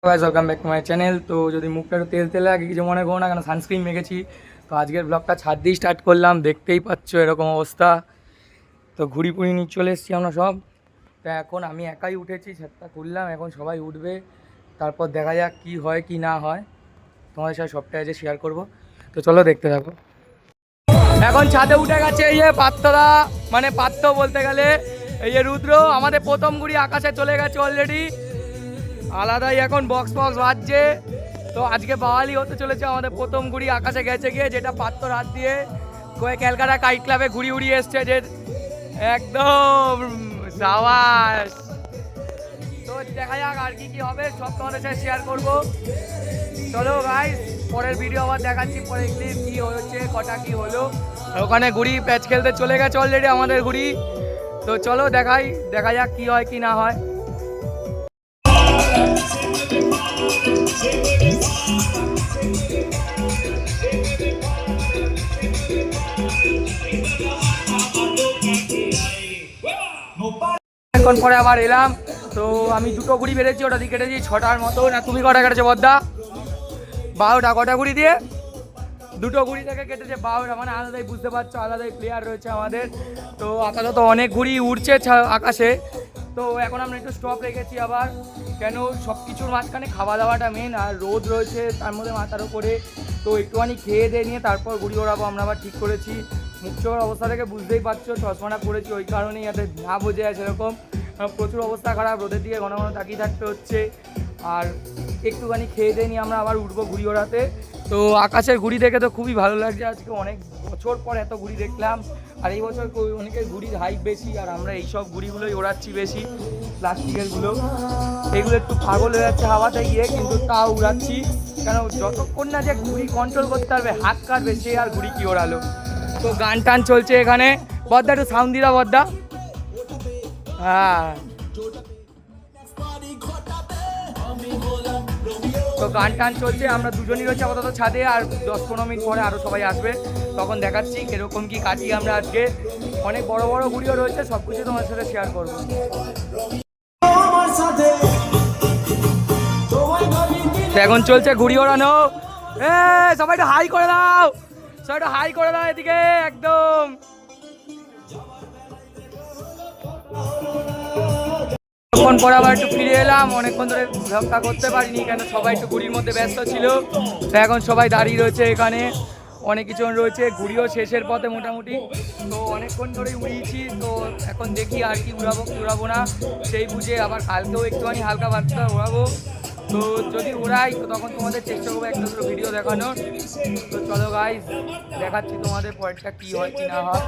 Guys welcome back to my channel. তো যদি মুখটা একটু তেল তেলে আগে কিছু মনে করো না, কেন সানস্ক্রিন মেখেছি। তো আজকের ব্লগটা ছাদ দিয়ে স্টার্ট করলাম, দেখতেই পাচ্ছ এরকম অবস্থা। তো ঘুড়ি পুড়ি নিয়ে চলে এসেছি আমরা সব। তো এখন আমি একাই উঠেছি, ছাদটা খুললাম, এখন সবাই উঠবে, তারপর দেখা যাক কী হয় কি না হয়। তোমাদের সাথে সবটা আজকে শেয়ার করবো, তো চলো দেখতে থাকো। এখন ছাদে উঠে গেছে এই যে পাত্ররা, মানে পাত্র বলতে গেলে এই যে রুদ্র। আমাদের প্রথম ঘুড়ি আকাশে চলে গেছে অলরেডি, আলাদাই এখন বক্স বক্স বাজছে। তো আজকে বাওয়ালি হতে চলেছে, আমাদের প্রথম ঘুড়ি আকাশে গেছে গিয়ে, যেটা পাত্র হাত দিয়ে ক্যালকাটা কাইট ক্লাবে ঘুড়ি উড়িয়ে এসছে, যে একদম সাবাস। তো দেখা যাক আর কি কি হবে, সব তোমাদের সাথে শেয়ার করবো। চলো গাইস, পরের ভিডিও আবার দেখাচ্ছি, পরে ক্লিপ কি হচ্ছে, কটা কি হলো। ওখানে ঘুড়ি প্যাচ খেলতে চলে গেছে অলরেডি আমাদের ঘুড়ি। তো চলো দেখা যাক কি হয় কি না হয়। অনেকক্ষণ পরে আবার এলাম। তো আমি দুটো ঘুড়ি বেড়েছি, ওটা দিয়ে কেটেছি 6টার মতো। না তুমি কটা কেটেছো বদ্দা? 12টা। কটা ঘুড়ি দিয়ে? দুটো ঘুড়ি থেকে কেটেছে 12টা, মানে আলাদাই, বুঝতে পারছো, আলাদাই প্লেয়ার রয়েছে আমাদের। তো আপাতত অনেক ঘুড়ি উড়ছে আকাশে। তো এখন আমরা একটু স্টপ রেখেছি আবার, কেন সব কিছুর মাঝখানে খাওয়া দাওয়াটা মেন, আর রোদ রয়েছে তার মধ্যে মাথার উপরে। তো একটুখানি খেয়ে দিয়ে নিয়ে তারপর ঘুড়ি ওড়াবো আমরা আবার ঠিক করেছি। মুখ চোখের অবস্থা থেকে বুঝতেই পারছো, চশমাটা পড়েছি ওই কারণেই, যাতে না বোঝে যায় সেরকম। প্রচুর অবস্থা খারাপ, রোদের দিকে ঘন ঘন তাকিয়ে থাকতে হচ্ছে। আর একটুখানি খেয়ে দিয়ে নিয়ে আমরা আবার উঠবো ঘুড়ি ওড়াতে। তো আকাশের ঘুড়ি দেখে তো খুবই ভালো লাগছে, আজকে অনেক বছর পর এত ঘুড়ি দেখলাম। আর এই বছর অনেকের ঘুড়ির হাইপ বেশি, আর আমরা এইসব ঘুড়িগুলোই ওড়াচ্ছি বেশি, প্লাস্টিকেরগুলো। এগুলো একটু পাগল হয়ে যাচ্ছে হাওয়াতে গিয়ে, কিন্তু তাও উড়াচ্ছি, কেন যতক্ষণ না যে ঘুড়ি কন্ট্রোল করতে পারবে, হাত কাটবে, সে আর ঘুড়ি কি ওড়ালো। তো গান টান চলছে এখানে, বদ্দা একটু সাউন্ড দিদা বদ্দা। হ্যাঁ, তো গান টান চলছে, আমরা দুজনই রয়েছে আপাতত ছাদে, আর 10-15 মিনিট পরে আরও সবাই আসবে, তখন দেখাচ্ছি কীরকম কী কাটি আমরা আজকে। অনেক বড় বড় ঘুড়িও রয়েছে, সব কিছু তোমার সাথে শেয়ার করবো। এখন চলছে ঘুড়ি ওড়ানো। সবাই একটু হাই করে দাও, সবাই একটু হাই করে দাও এদিকে একদম। অনেকক্ষণ পর আবার একটু ফিরে এলাম, অনেকক্ষণ ধরে ব্লগটা করতে পারিনি, কেন সবাই একটু ঘুড়ির মধ্যে ব্যস্ত ছিল। তো এখন সবাই দাঁড়িয়ে রয়েছে এখানে, অনেক কিছুজন রয়েছে, ঘুড়িও শেষের পথে মোটামুটি। তো অনেকক্ষণ ধরেই উড়িয়েছি, তো এখন দেখি আর কি উড়াবো কি উড়াবো না, সেই বুঝে আবার কালকেও একটুখানি হালকা বাচ্চা উড়াবো। তো যদি উড়াই তো তখন তোমাদের চেষ্টা করবো একটা দুটো ভিডিও দেখানোর। তো চলো গাইস, দেখাচ্ছি তোমাদের পরেরটা কী হয় কি না হয়।